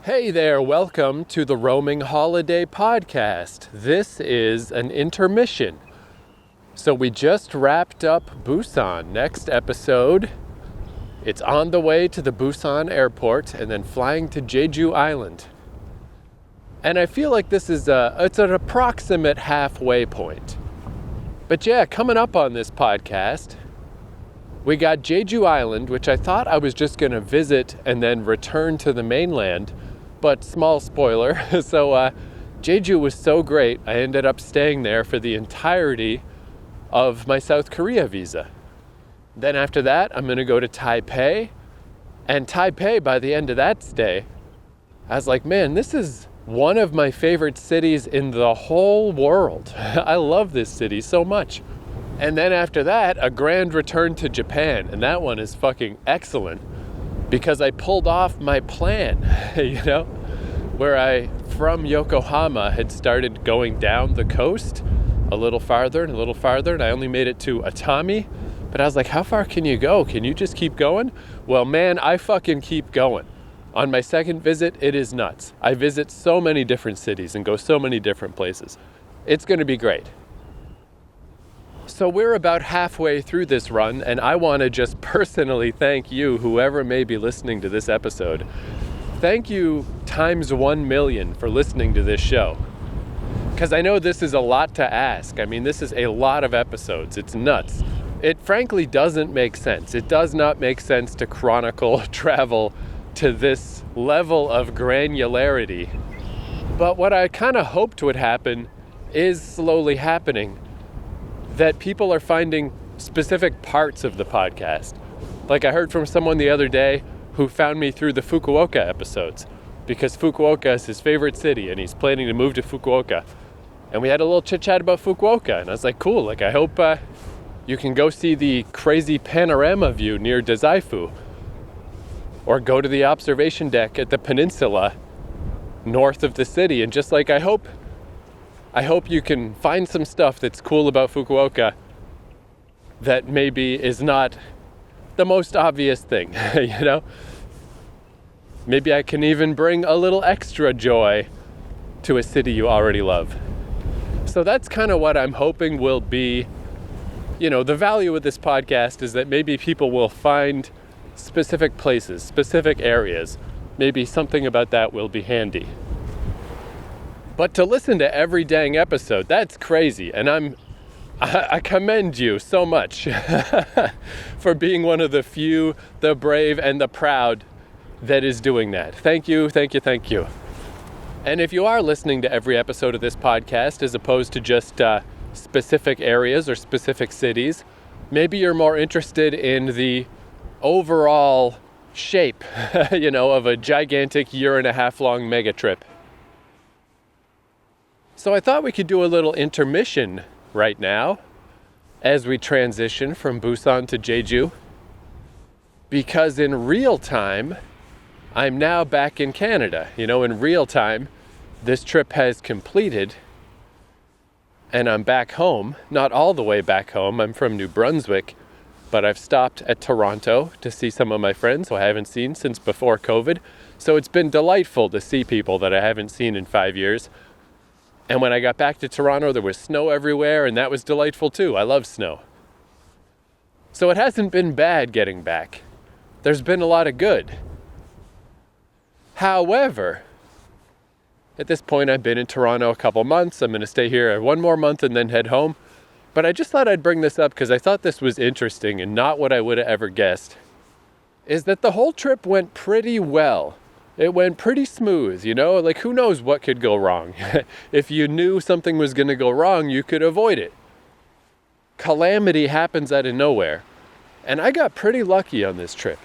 Hey there, welcome to the Roaming Holiday Podcast. This is an intermission. So we just wrapped up Busan. Next episode, it's on the way to the Busan airport and then flying to Jeju Island. And I feel like this is it's an approximate halfway point. But yeah, coming up on this podcast, we got Jeju Island, which I thought I was just going to visit and then return to the mainland. But small spoiler, so Jeju was so great, I ended up staying there for the entirety of my South Korea visa. Then after that, I'm going to go to Taipei. And Taipei, by the end of that stay, I was like, man, this is one of my favorite cities in the whole world. I love this city so much. And then after that, a grand return to Japan. And that one is fucking excellent because I pulled off my plan, where I, from Yokohama, had started going down the coast a little farther and a little farther. And I only made it to Atami. But I was like, how far can you go? Can you just keep going? Well, man, I fucking keep going. On my second visit, it is nuts. I visit so many different cities and go so many different places. It's going to be great. So we're about halfway through this run, and I want to just personally thank you, whoever may be listening to this episode. Thank you times 1 million for listening to this show. Because I know this is a lot to ask. I mean, this is a lot of episodes. It's nuts. It frankly doesn't make sense. It does not make sense to chronicle travel to this level of granularity. But what I kind of hoped would happen is slowly happening. That people are finding specific parts of the podcast. Like I heard from someone the other day who found me through the Fukuoka episodes because Fukuoka is his favorite city and he's planning to move to Fukuoka. And we had a little chit chat about Fukuoka and I was like, cool, like I hope you can go see the crazy panorama view near Dazaifu or go to the observation deck at the peninsula north of the city. And just like I hope you can find some stuff that's cool about Fukuoka that maybe is not the most obvious thing, Maybe I can even bring a little extra joy to a city you already love. So that's kind of what I'm hoping will be, the value of this podcast is that maybe people will find specific places, specific areas. Maybe something about that will be handy. But to listen to every dang episode, that's crazy. And I commend you so much for being one of the few, the brave, and the proud that is doing that. Thank you, thank you, thank you. And if you are listening to every episode of this podcast, as opposed to just specific areas or specific cities, maybe you're more interested in the overall shape, of a gigantic 1.5 year long mega trip. So I thought we could do a little intermission right now as we transition from Busan to Jeju. Because in real time, I'm now back in Canada. In real time, this trip has completed and I'm back home. Not all the way back home. I'm from New Brunswick, but I've stopped at Toronto to see some of my friends who I haven't seen since before COVID. So it's been delightful to see people that I haven't seen in 5 years. And when I got back to Toronto, there was snow everywhere, and that was delightful too. I love snow. So it hasn't been bad getting back. There's been a lot of good. However, at this point, I've been in Toronto a couple months. I'm going to stay here 1 more month and then head home. But I just thought I'd bring this up because I thought this was interesting and not what I would have ever guessed. Is that the whole trip went pretty well. It went pretty smooth, like who knows what could go wrong. If you knew something was going to go wrong, you could avoid it. Calamity happens out of nowhere. And I got pretty lucky on this trip.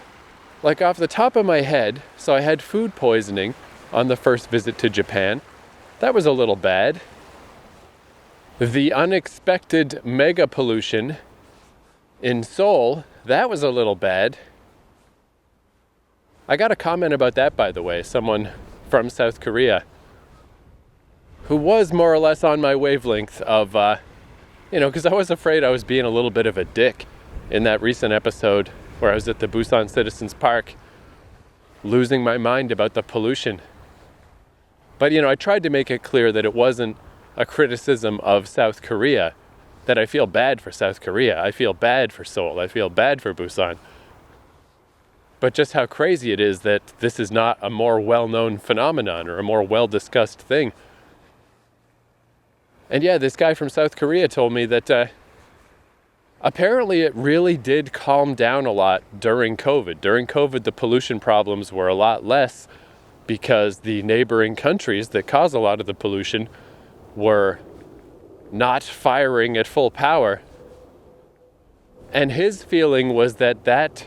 Like off the top of my head, so I had food poisoning on the first visit to Japan. That was a little bad. The unexpected mega pollution in Seoul, that was a little bad. I got a comment about that, by the way, someone from South Korea who was more or less on my wavelength of, because I was afraid I was being a little bit of a dick in that recent episode where I was at the Busan Citizens Park losing my mind about the pollution But, I tried to make it clear that it wasn't a criticism of South Korea, that I feel bad for South Korea. I feel bad for Seoul. I feel bad for Busan. But just how crazy it is that this is not a more well-known phenomenon or a more well-discussed thing. And yeah, this guy from South Korea told me that apparently it really did calm down a lot during COVID. During COVID, the pollution problems were a lot less because the neighboring countries that cause a lot of the pollution were not firing at full power. And his feeling was that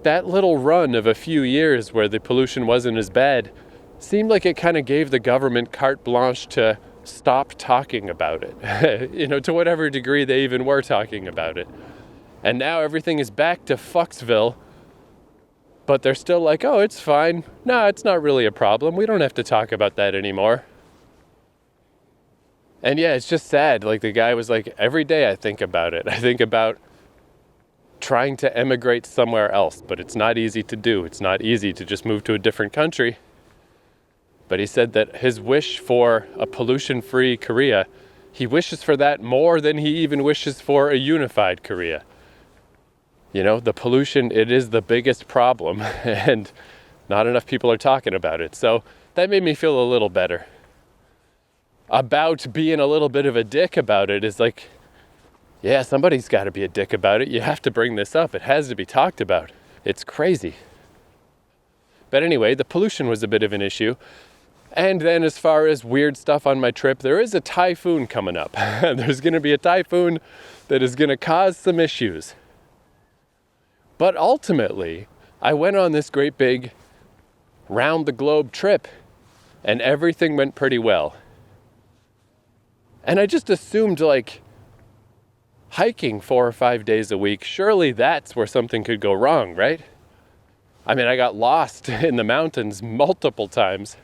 little run of a few years where the pollution wasn't as bad seemed like it kind of gave the government carte blanche to stop talking about it, to whatever degree they even were talking about it. And now everything is back to Fucksville, but they're still like, oh, it's fine. No, it's not really a problem. We don't have to talk about that anymore. And yeah, it's just sad. Like the guy was like, every day I think about it. I think about trying to emigrate somewhere else, but it's not easy to do. It's not easy to just move to a different country. But he said that his wish for a pollution-free Korea, he wishes for that more than he even wishes for a unified Korea. The pollution, it is the biggest problem, and not enough people are talking about it. So that made me feel a little better. About being a little bit of a dick about it is like, yeah, somebody's got to be a dick about it. You have to bring this up. It has to be talked about. It's crazy. But anyway, the pollution was a bit of an issue. And then as far as weird stuff on my trip, there is a typhoon coming up. There's going to be a typhoon that is going to cause some issues. But ultimately, I went on this great big round the globe trip and everything went pretty well. And I just assumed hiking 4 or 5 days a week, surely that's where something could go wrong, right? I mean, I got lost in the mountains multiple times.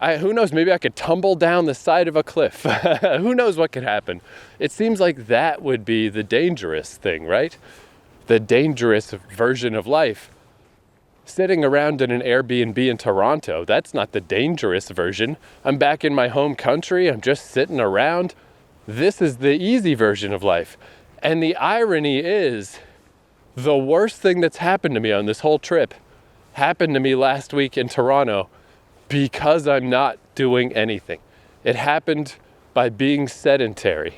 Who knows, maybe I could tumble down the side of a cliff. Who knows what could happen? It seems like that would be the dangerous thing, right? The dangerous version of life. Sitting around in an Airbnb in Toronto, that's not the dangerous version. I'm back in my home country, I'm just sitting around. This is the easy version of life. And the irony is, the worst thing that's happened to me on this whole trip happened to me last week in Toronto because I'm not doing anything. It happened by being sedentary.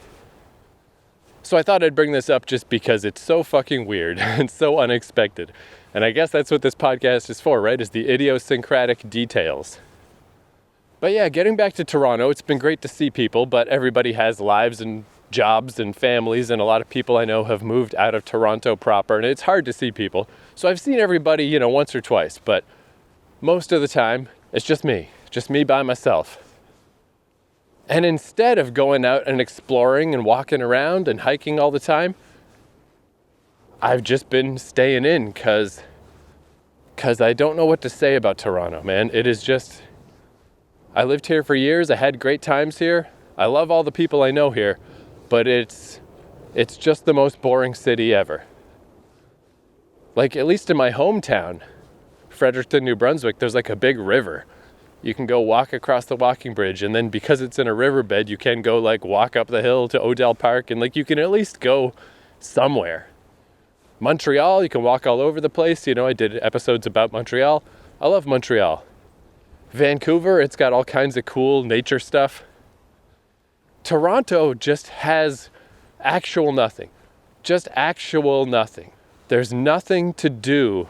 So I thought I'd bring this up just because it's so fucking weird and so unexpected. And I guess that's what this podcast is for, right? Is the idiosyncratic details. But yeah, getting back to Toronto, it's been great to see people, but everybody has lives and jobs and families, and a lot of people I know have moved out of Toronto proper, and it's hard to see people. So I've seen everybody, once or twice, but most of the time, it's just me by myself. And instead of going out and exploring and walking around and hiking all the time, I've just been staying in because I don't know what to say about Toronto, man. It is just, I lived here for years. I had great times here. I love all the people I know here, but it's just the most boring city ever. Like, at least in my hometown, Fredericton, New Brunswick, there's a big river. You can go walk across the walking bridge, and then because it's in a riverbed, you can go walk up the hill to Odell Park, and you can at least go somewhere. Montreal, you can walk all over the place. I did episodes about Montreal. I love Montreal. Vancouver, it's got all kinds of cool nature stuff. Toronto just has actual nothing. Just actual nothing. There's nothing to do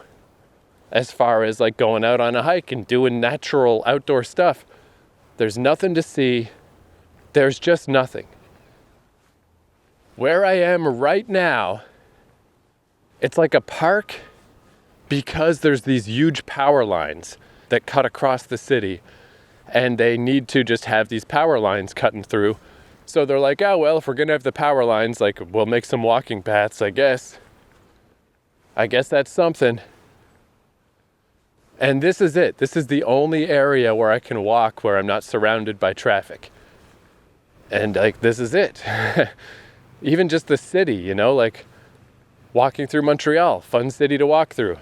as far as going out on a hike and doing natural outdoor stuff. There's nothing to see. There's just nothing. Where I am right now, it's like a park because there's these huge power lines that cut across the city, and they need to just have these power lines cutting through. So they're like, oh, well, if we're gonna have the power lines, we'll make some walking paths, I guess. I guess that's something. And this is it. This is the only area where I can walk where I'm not surrounded by traffic. And this is it. Even just the city, walking through Montreal, fun city to walk through.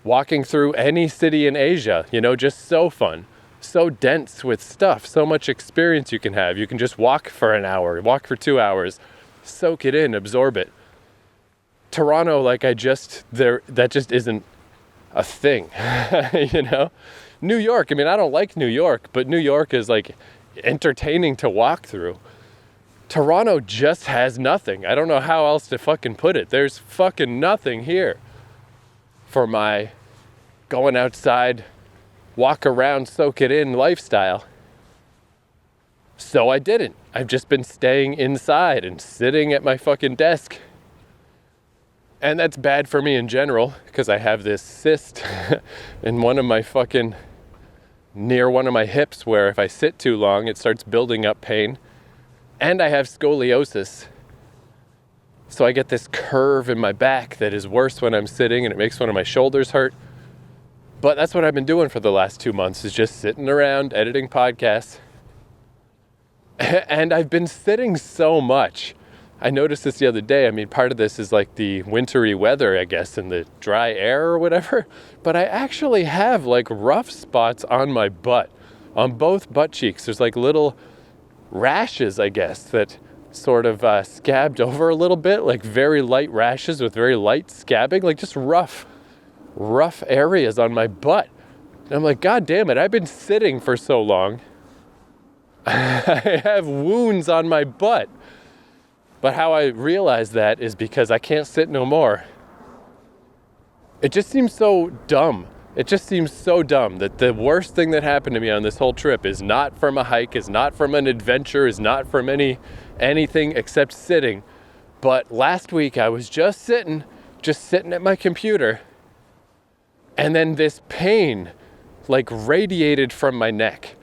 Walking through any city in Asia, just so fun. so dense with stuff, so much experience you can have. You can just walk for an hour, walk for 2 hours, soak it in, absorb it. Toronto, that just isn't a thing, you know? New York, I mean, I don't like New York, but New York is entertaining to walk through. Toronto just has nothing. I don't know how else to fucking put it. There's fucking nothing here for my going outside, walk around, soak it in lifestyle. So I didn't. I've just been staying inside and sitting at my fucking desk. And that's bad for me in general, because I have this cyst in near one of my hips, where if I sit too long, it starts building up pain. And I have scoliosis. So I get this curve in my back that is worse when I'm sitting, and it makes one of my shoulders hurt. But that's what I've been doing for the last 2 months, is just sitting around editing podcasts. And I've been sitting so much. I noticed this the other day. I mean, part of this is the wintry weather, I guess, and the dry air or whatever. But I actually have rough spots on my butt, on both butt cheeks. There's little rashes, I guess, that sort of scabbed over a little bit, very light rashes with very light scabbing, just rough areas on my butt. And I'm like, God damn it, I've been sitting for so long. I have wounds on my butt. But how I realize that is because I can't sit no more. It just seems so dumb. It just seems so dumb that the worst thing that happened to me on this whole trip is not from a hike, is not from an adventure, is not from anything except sitting. But last week I was just sitting at my computer, and then this pain radiated from my neck.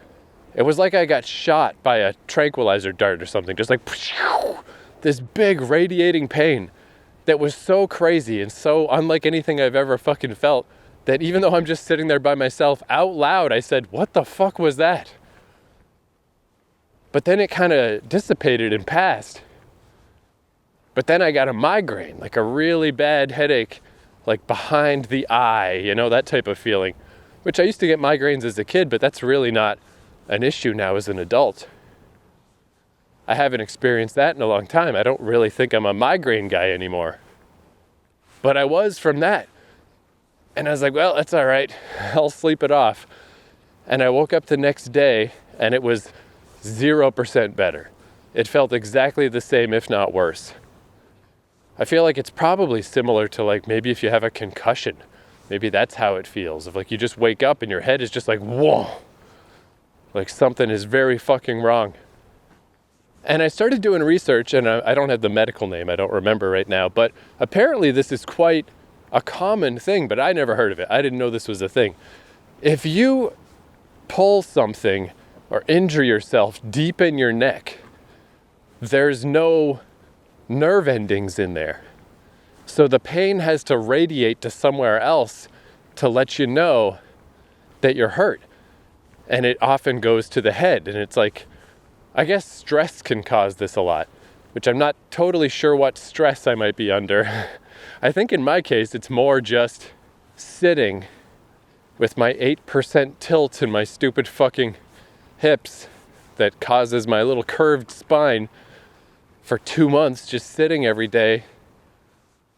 It was like I got shot by a tranquilizer dart or something, just this big radiating pain that was so crazy and so unlike anything I've ever fucking felt, that even though I'm just sitting there by myself, out loud I said, what the fuck was that? But then it kind of dissipated and passed. But then I got a migraine, a really bad headache, behind the eye, that type of feeling, which I used to get migraines as a kid, but that's really not an issue now as an adult. I haven't experienced that in a long time. I don't really think I'm a migraine guy anymore. But I was from that. And I was like, well, that's all right. I'll sleep it off. And I woke up the next day and it was 0% better. It felt exactly the same, if not worse. I feel like it's probably similar to maybe if you have a concussion. Maybe that's how it feels. Of you just wake up and your head is just whoa. Something is very fucking wrong. And I started doing research, and I don't have the medical name, I don't remember right now, but apparently this is quite a common thing, but I never heard of it. I didn't know this was a thing. If you pull something or injure yourself deep in your neck, there's no nerve endings in there. So the pain has to radiate to somewhere else to let you know that you're hurt. And it often goes to the head, and it's I guess stress can cause this a lot, which I'm not totally sure what stress I might be under. I think in my case, it's more just sitting with my 8% tilt in my stupid fucking hips that causes my little curved spine for 2 months, just sitting every day.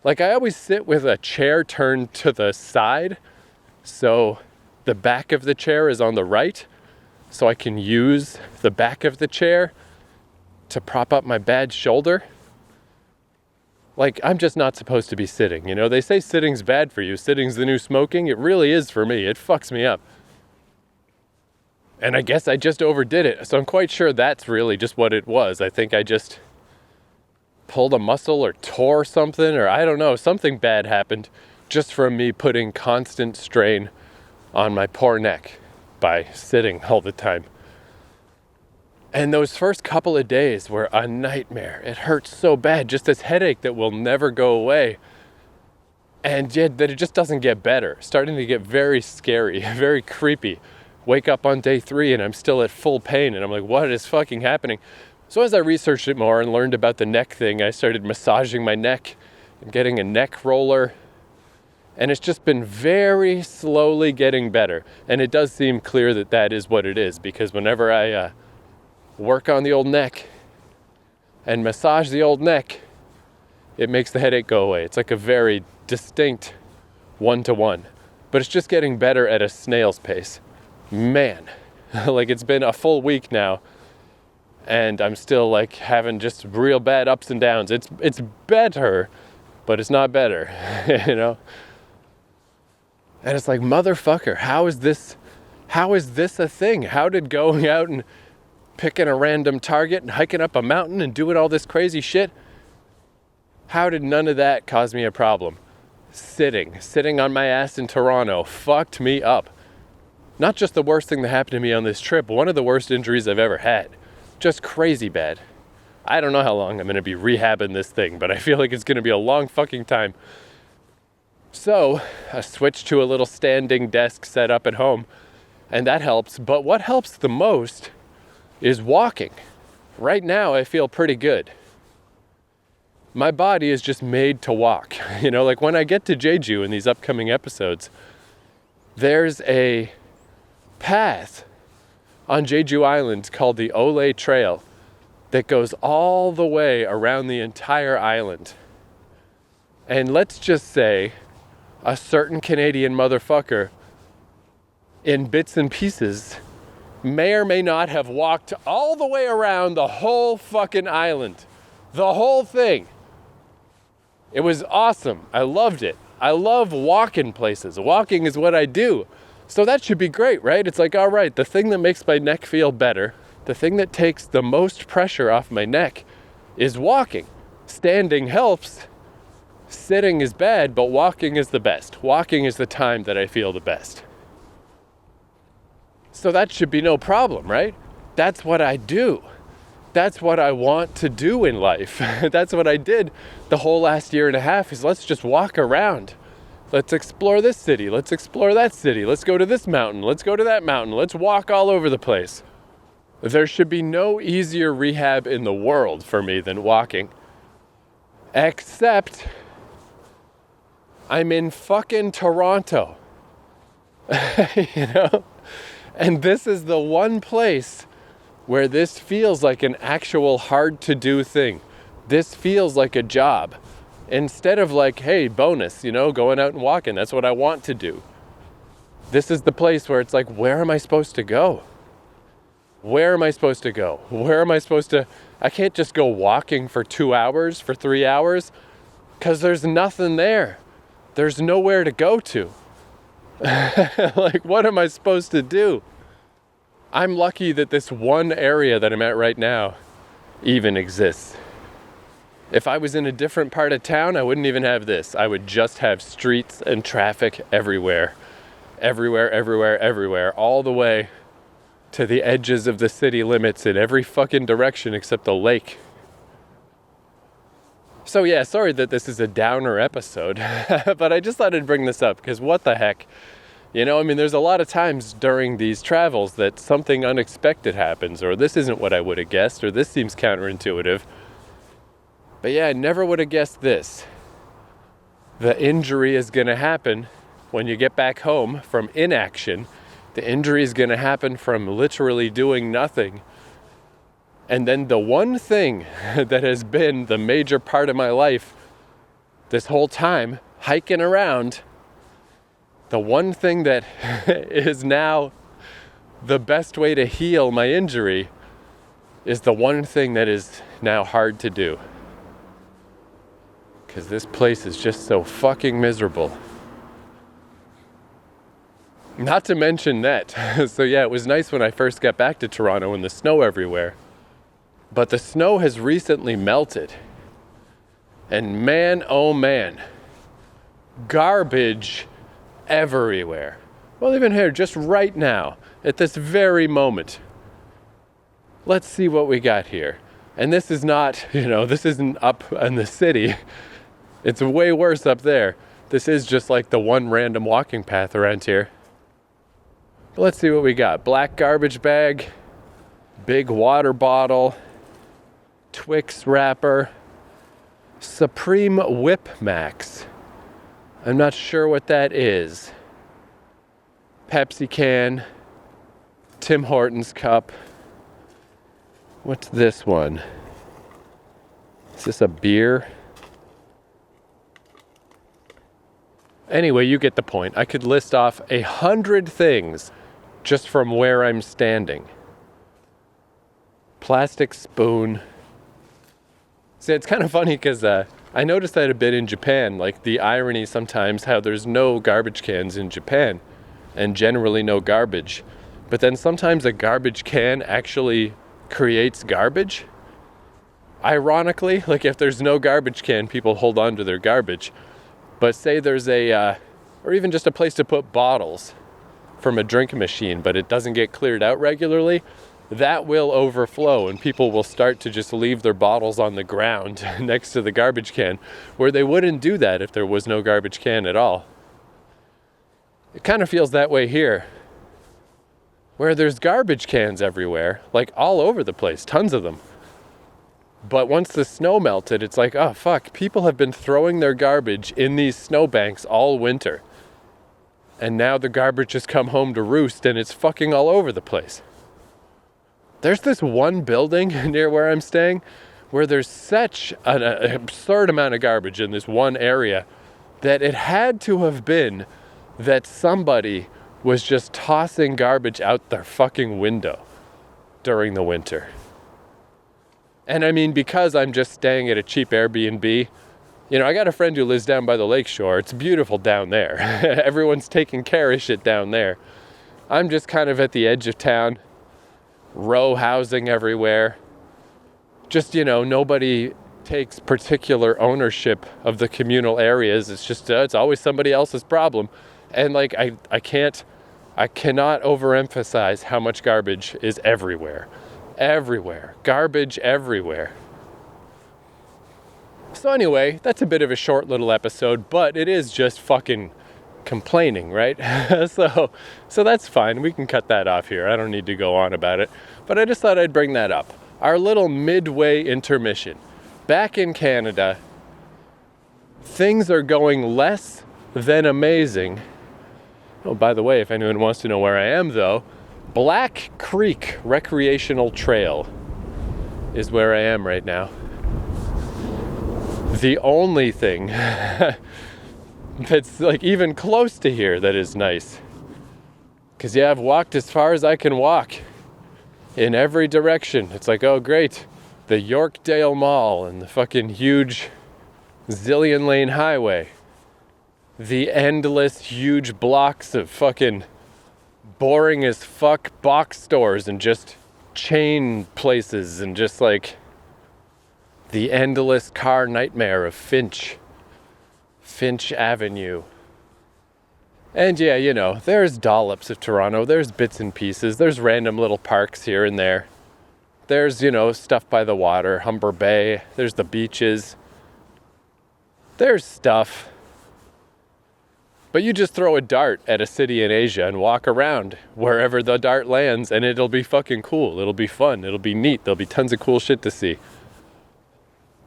I always sit with a chair turned to the side, so the back of the chair is on the right, so I can use the back of the chair to prop up my bad shoulder. I'm just not supposed to be sitting. They say sitting's bad for you. Sitting's the new smoking. It really is for me. It fucks me up. And I guess I just overdid it. So I'm quite sure that's really just what it was. I think I just pulled a muscle or tore something, or I don't know. Something bad happened just from me putting constant strain on my poor neck by sitting all the time. And those first couple of days were a nightmare. It hurt so bad, just this headache that will never go away. And yet that it just doesn't get better. Starting to get very scary, very creepy. Wake up on day 3 and I'm still at full pain. And I'm like, what is fucking happening? So as I researched it more and learned about the neck thing, I started massaging my neck and getting a neck roller. And it's just been very slowly getting better. And it does seem clear that that is what it is, because whenever I work on the old neck and massage the old neck, it makes the headache go away. It's like a very distinct one-to-one. But it's just getting better at a snail's pace. Man, like it's been a full week now, and I'm still like having just real bad ups and downs. It's better, but it's not better, you know? And it's like, motherfucker, how is this a thing? How did going out and picking a random target and hiking up a mountain and doing all this crazy shit, how did none of that cause me a problem? Sitting on my ass in Toronto fucked me up. Not just the worst thing that happened to me on this trip, one of the worst injuries I've ever had. Just crazy bad. I don't know how long I'm going to be rehabbing this thing, but I feel like it's going to be a long fucking time. So I switched to a little standing desk set up at home, and that helps. But what helps the most is walking. Right now, I feel pretty good. My body is just made to walk. You know, like when I get to Jeju in these upcoming episodes, there's a path on Jeju Island called the Ole Trail that goes all the way around the entire island. And let's just say a certain Canadian motherfucker in bits and pieces may or may not have walked all the way around the whole fucking island. The whole thing. It was awesome. I loved it. I love walking places. Walking is what I do. So that should be great, right? It's like, all right, the thing that makes my neck feel better, the thing that takes the most pressure off my neck is walking. Standing helps. Sitting is bad, but walking is the best. Walking is the time that I feel the best. So that should be no problem, right? That's what I do. That's what I want to do in life. That's what I did the whole last year and a half, is let's just walk around. Let's explore this city. Let's explore that city. Let's go to this mountain. Let's go to that mountain. Let's walk all over the place. There should be no easier rehab in the world for me than walking. Except I'm in fucking Toronto. You know? And this is the one place where this feels like an actual hard to do thing. This feels like a job. Instead of like, hey, bonus, you know, going out and walking. That's what I want to do. This is the place where it's like, where am I supposed to go? Where am I supposed to go? Where am I supposed to? I can't just go walking for 2 hours, for 3 hours, because there's nothing there. There's nowhere to go to. Like, what am I supposed to do? I'm lucky that this one area that I'm at right now even exists. If I was in a different part of town, I wouldn't even have this. I would just have streets and traffic everywhere. Everywhere, all the way to the edges of the city limits in every fucking direction except the lake. So yeah, sorry that this is a downer episode, but I just thought I'd bring this up because what the heck? You know, I mean, there's a lot of times during these travels that something unexpected happens, or this isn't what I would have guessed, or this seems counterintuitive. But yeah, I never would have guessed this. The injury is going to happen when you get back home from inaction. The injury is going to happen from literally doing nothing. And then the one thing that has been the major part of my life this whole time, hiking around, the one thing that is now the best way to heal my injury is the one thing that is now hard to do. Because this place is just so fucking miserable. Not to mention that. So yeah, it was nice when I first got back to Toronto and the snow everywhere. But the snow has recently melted. And man, oh man, garbage everywhere. Well, even here, just right now, at this very moment. Let's see what we got here. And this is not, this isn't up in the city. It's way worse up there. This is just like the one random walking path around here. But let's see what we got. Black garbage bag, big water bottle, Twix wrapper, Supreme Whip Max. I'm not sure what that is. Pepsi can, Tim Hortons cup. What's this one? Is this a beer? Anyway, you get the point. I could list off 100 things just from where I'm standing. Plastic spoon. See, it's kind of funny because I noticed that a bit in Japan, like the irony sometimes how there's no garbage cans in Japan and generally no garbage. But then sometimes a garbage can actually creates garbage. Ironically, like if there's no garbage can, people hold on to their garbage. But say there's or even just a place to put bottles from a drink machine, but it doesn't get cleared out regularly, that will overflow and people will start to just leave their bottles on the ground next to the garbage can, where they wouldn't do that if there was no garbage can at all. It kind of feels that way here, where there's garbage cans everywhere, like all over the place, tons of them. But once the snow melted, it's like, oh fuck, people have been throwing their garbage in these snowbanks all winter. And now the garbage has come home to roost and it's fucking all over the place. There's this one building near where I'm staying where there's such an absurd amount of garbage in this one area that it had to have been that somebody was just tossing garbage out their fucking window during the winter. And I mean, because I'm just staying at a cheap Airbnb, you know, I got a friend who lives down by the lakeshore. It's beautiful down there. Everyone's taking care of shit down there. I'm just kind of at the edge of town, row housing everywhere. Just, you know, nobody takes particular ownership of the communal areas. It's just, it's always somebody else's problem. And like, I cannot overemphasize how much garbage is everywhere. Everywhere. Garbage everywhere. So anyway, that's a bit of a short little episode, but it is just fucking complaining, right? So that's fine. We can cut that off here. I don't need to go on about it. But I just thought I'd bring that up. Our little midway intermission. Back in Canada, things are going less than amazing. Oh, by the way, if anyone wants to know where I am, though, Black Creek Recreational Trail is where I am right now. The only thing that's like even close to here that is nice. Because yeah, I've walked as far as I can walk in every direction. It's like, oh great, the Yorkdale Mall and the fucking huge zillion lane highway. The endless huge blocks of fucking boring as fuck box stores and just chain places and just like the endless car nightmare of Finch Avenue. And yeah, you know, there's dollops of Toronto, there's bits and pieces, there's random little parks here and there. There's, you know, stuff by the water, Humber Bay, there's the beaches. There's stuff. But you just throw a dart at a city in Asia and walk around wherever the dart lands and it'll be fucking cool. It'll be fun. It'll be neat. There'll be tons of cool shit to see.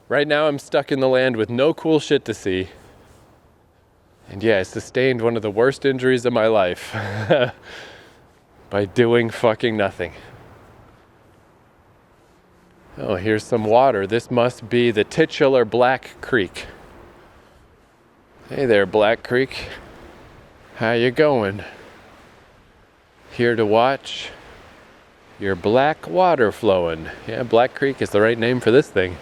Right now I'm stuck in the land with no cool shit to see. And yeah, I sustained one of the worst injuries of my life by doing fucking nothing. Oh, here's some water. This must be the titular Black Creek. Hey there, Black Creek. How you going? Here to watch your black water flowing. Yeah, Black Creek is the right name for this thing.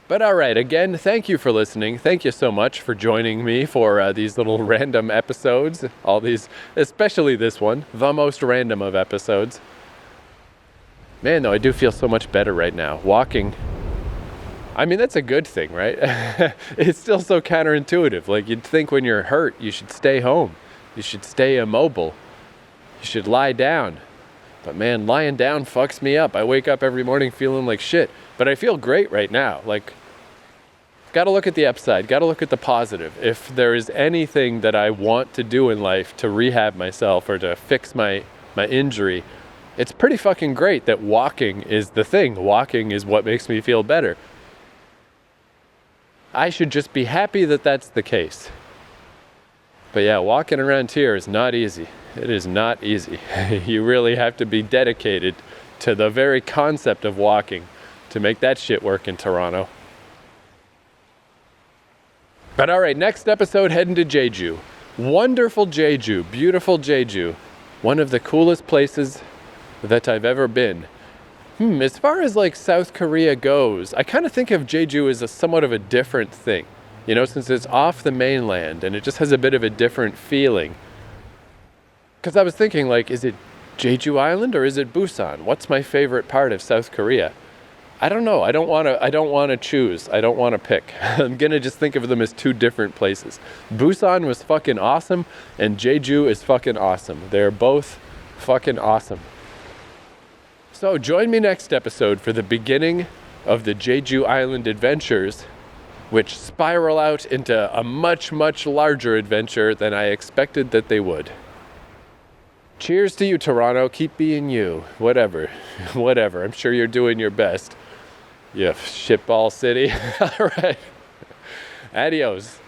But all right, again, thank you for listening. Thank you so much for joining me for these little random episodes. All these, especially this one, the most random of episodes. Man, though, I do feel so much better right now. Walking. I mean, that's a good thing, right? It's still so counterintuitive. Like, you'd think when you're hurt, you should stay home. You should stay immobile. You should lie down. But man, lying down fucks me up. I wake up every morning feeling like shit. But I feel great right now. Like, gotta look at the upside. Gotta look at the positive. If there is anything that I want to do in life to rehab myself or to fix my injury, it's pretty fucking great that walking is the thing. Walking is what makes me feel better. I should just be happy that that's the case. But yeah, walking around here is not easy. It is not easy. You really have to be dedicated to the very concept of walking to make that shit work in Toronto. But all right, next episode, heading to Jeju. Wonderful Jeju, beautiful Jeju. One of the coolest places that I've ever been. As far as like South Korea goes, I kind of think of Jeju as somewhat of a different thing. You know, since it's off the mainland and it just has a bit of a different feeling. Because I was thinking, like, is it Jeju Island or is it Busan? What's my favorite part of South Korea? I don't know. I don't want to choose. I don't want to pick. I'm going to just think of them as two different places. Busan was fucking awesome and Jeju is fucking awesome. They're both fucking awesome. So join me next episode for the beginning of the Jeju Island adventures, which spiral out into a much, much larger adventure than I expected that they would. Cheers to you, Toronto. Keep being you. Whatever. I'm sure you're doing your best. You shitball city. All right. Adios.